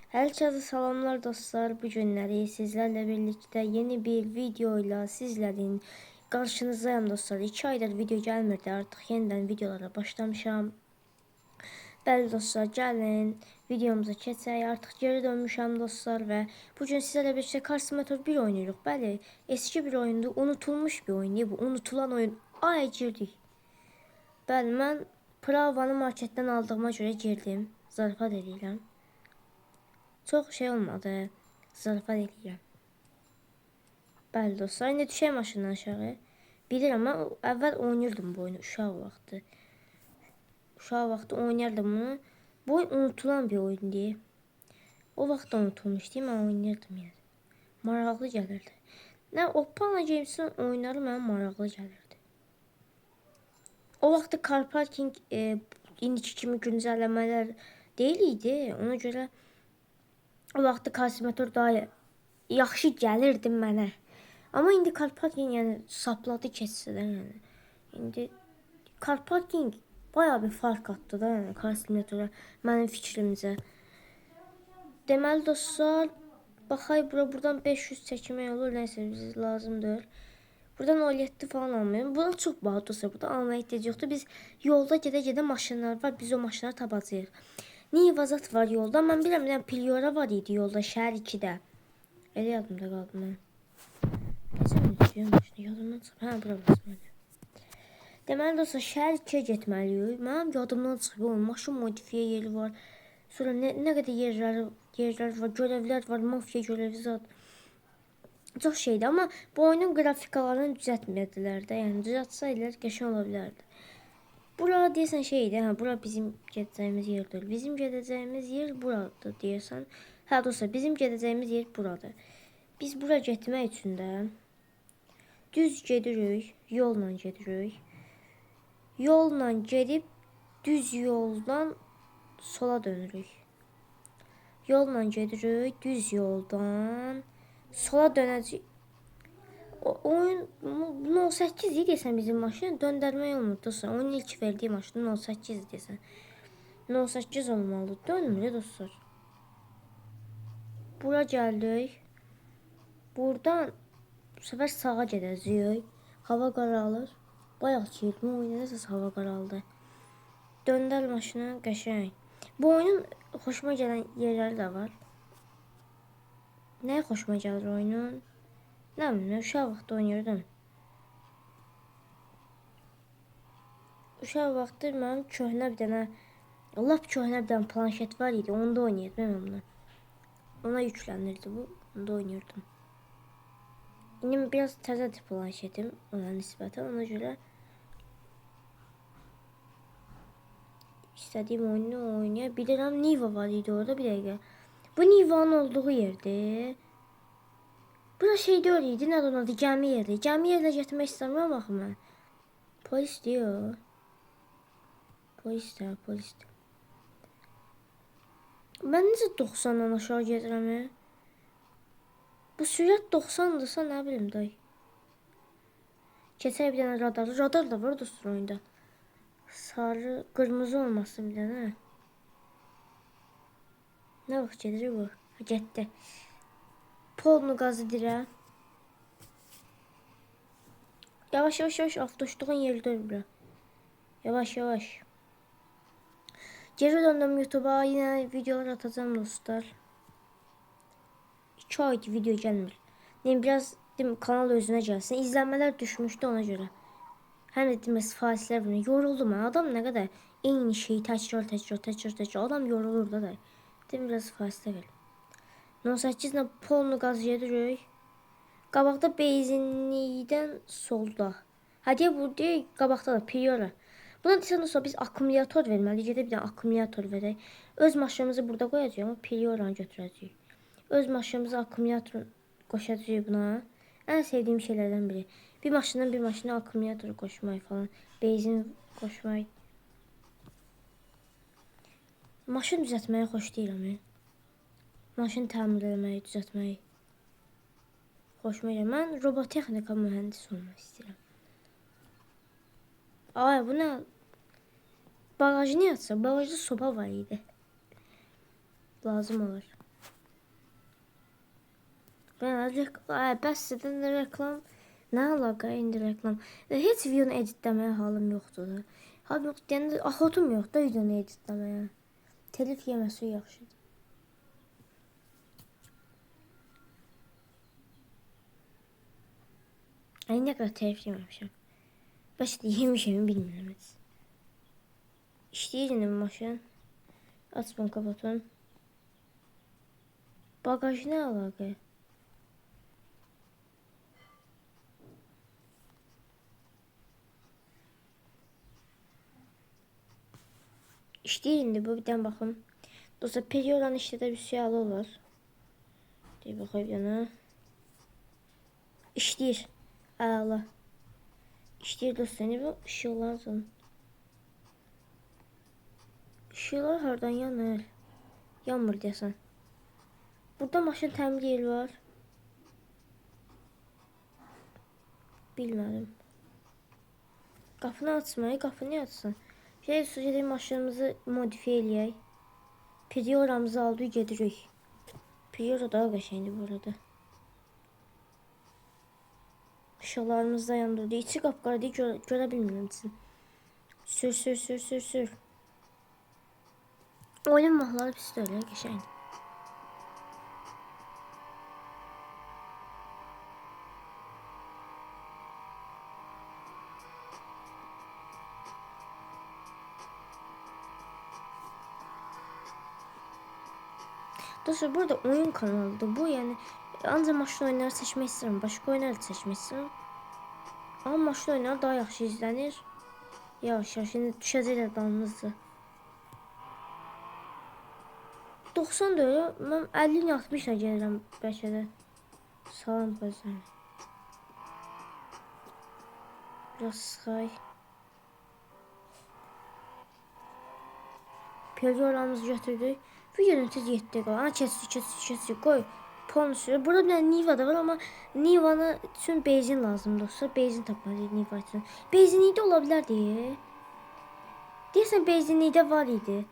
Herkese salamlar dostlar. Bu günleri sizlerle birlikte yeni bir videoyla sizlerin karşınızdayım dostlar. 2 aydır video gelmirdi. Artık yeniden videolara başlamışam. Bəli dostlar, gəlin videomuza keçək. Artıq geri dönmüşəm dostlar ve bugün sizlerle birlikte Car Simulator 1 oynayırıq. Bəli, eski bir oyundu. Unutulmuş bir oyun. Bu unutulan oyun. Ay girdik. Bəli, mən Pravanı marketten aldığıma göre girdim. Zarafat edirəm. Çok şey olmadı. Zarafat edirəm. Bəli dostlar, indi düşək maşından aşağı. Bilirəm, mən əvvəl oynayırdım bu oyunu uşaq vaxtı. Uşaq vaxtı oynayırdım bunu. Bu oyun unutulan bir oyundur. O vaxt da unutulmuşdu, mən oynayırdım yəni. Maraqlı gəlirdi. Nə Opala Games'in oyunları mənə maraqlı gəlirdi. O vaxtı Car Parking indiki kimi güncəlləmələr deyil idi. Ona görə o vaxtı Car Simulator daha yaxşı gəlirdi mənə. Amma indi Car Parking yəni sapladı keçsə də yəni. İndi Car Parking bayağı bir fark attı da yəni Car Simulator'a mənim fikrimcə. Deməli dostlar, baxay buradan 500 çəkmək olur, nəysə biz lazımdır. Buradan 17 falan almayalım. Buradan çok bahalı dostlar. Burada almaya ehtiyac yoxdur. Biz yolda gedə-gedə maşınlar var. Biz o maşınları tapacağıq. Niva zat var yolda. Mən bilirəm, Priora var idi yolda, şəhər 2-də. Elə yadımda qaldı mən. Necə mi maşını yadımdan çıxıb? Hə, bura basmalı. Deməli dostlar, şəhər 2-yə getməliyik. Mənim yadımdan çıxıb. O maşın modifiyə yeri var. Sonra nə qədər yerlər var, görevlər var, mafiya görevi zat. Çox şeydir, amma bu oyunun qrafikalarını düzəltmədilər də. Yəni düzəltsəydilər qəşəng ola bilərdi. Bura deyəsən şeydir, hə, bura bizim gedəcəyimiz yerdir. Bizim gedəcəyimiz yer buradır deyəsən. Hə dostlar, bizim gedəcəyimiz yer buradır. Biz bura getmək üçün də düz gedirik, yolla gedirik. Yolla gedib düz yoldan sola dönürük. Yolla gedirik, düz yoldan sola dönəcək. Oyun 08 idi desəm bizim maşın döndərmək olmur dostlar. Oyun ilk verdiyi maşın 08 idi desəm. 08 olmalı. Dönmür dostlar. Bura gəldik. Buradan bu sefer sağa gedəcəyik. Hava qaralır. Bayaq çirkmi oynayacağız, hava qaraldı. Döndər maşını qəşəng. Bu oyunun xoşuma gələn yerləri də var. Nəyə xoşuma gəlir oyunun? Nə bilim, uşaq vaxtı oynayırdım. Uşaq vaxtı mənim köhnə bir dənə, lap köhnə bir dənə planşet var idi. Onda oynayırdım onunla. Ona yüklənirdi bu. Onda oynayırdım. İndi biraz təzədir planşetim ona nisbətən. Ona görə istədiyim oyunu oynayabilirim. Niva var idi orada, bir dəqiqə. Bu Niva'nın olduğu yerdir. Bura şey deyildi, nə də adı, gəmi yeri. Gəmi yerinə getmək istəmirəm axı mən. Polis deyir. Polis. Mən necə 90-dan aşağı gedirəm? Bu sürət 90-dırsa nə bilim day. Keçək bir dənə radar. Radar da var dostlar oyunda. Sarı, qırmızı olması bir dənə. Nə vaxt gedir bu? Getdi. Polnu qazı dirə. Yavaş avtoşduğun yerdə bura. Yavaş. Geri döndüm YouTube'a, yine videolar atacağım dostlar. 2 aydır video gelmir. Yani biraz kanal özüne gelsin. İzlenmeler düşmüştü ona göre. Hem de dedim fasilə verin. Yoruldum ha. Adam ne kadar eyni şeyi təkrar. Adam yorulur da. Dedim biraz fasilə verin. 18 ilə polnu qaz yedirik. Qabaqda benzinlikdən solda. Hadi burada qabaqda da Priora. Buna desən sonra biz akkumulyator verməliyik. Gedib bir dənə akkumulyator verək. Öz maşınımızı burada qoyacağıq, amma Prioranı götürəcəyik. Öz maşınımızı akkumulyator qoşacağıq buna. Ən sevdiyim şeylərdən biri. Bir maşından bir maşına akkumulyator qoşmaq falan. Benzin qoşmaq. Maşın düzəltməyi xoşlayıram. Maşın təmir etməyi, düzəltməyi xoşuma gəlir. Mən robotexnika mühəndisi olmaq istəyirəm. Ay bu ne? Bagajını açsa, bagajda soba var idi. Lazım olur. Bəs sizdən də reklam. Nə əlaqə indi reklam? Heç videonu editləməyə halım yoxdur da. Halım yoxdur, yəni axotum yox da videonu editləməyə. Telif yeməsi yaxşıdır. Ay nə qədər telif yeməmişəm. Başda yemişəm, bilmirəm heç. İşləyir indi bu maşın. Açın, kapatın. Bagaj nə əlaqə? İşləyir indi bu, bir dən baxım. Dostlar, perioranı işlədə bir sualı olur. Deyib baxayım yana. İşləyir. Əla. İşləyir dostlar, bu işıqlar azın. İşıqlar hardan yanır? Yanmır deyəsən. Burada maşın təmir yeri var. Bilmədim. Qapını açmayı, qapını niyə açsın? Gedək maşınımızı modifiyə eləyək. Prioramızı aldı, gedirik. Priora daha qəşəngdir bu arada. Işıqlarımızı da yandırdı. İçi qapqara deyil, görə bilmirəm sizin. Sür. Oyun mahları pis də öyle, qəşəngdir. Dostlar, burada oyun kanalıdır bu, yəni ancaq maşın oyunları seçmək istəyirəm, başqa oyunları da seçmək istəyirəm. Amma maşın oyunları daha yaxşı izlənir. Yavaş, şimdi düşəcəklər dalınızdır. 90 da öyle, mən 50-ni 60'la gəlirəm bəlkə də. Salam gözlərim. Biraz sıxay. Perioramızı götürdük. Videonun tez 7 qal. Ana kəsir, qoy. Ponsu. Burada bir dənə Niva da var, amma Niva'nı üçün benzin lazım dostlar. Benzin tapmalıyıq Niva üçün. Benzinlikdə ola bilər deyə. Deyəsən benzinlikdə var idi.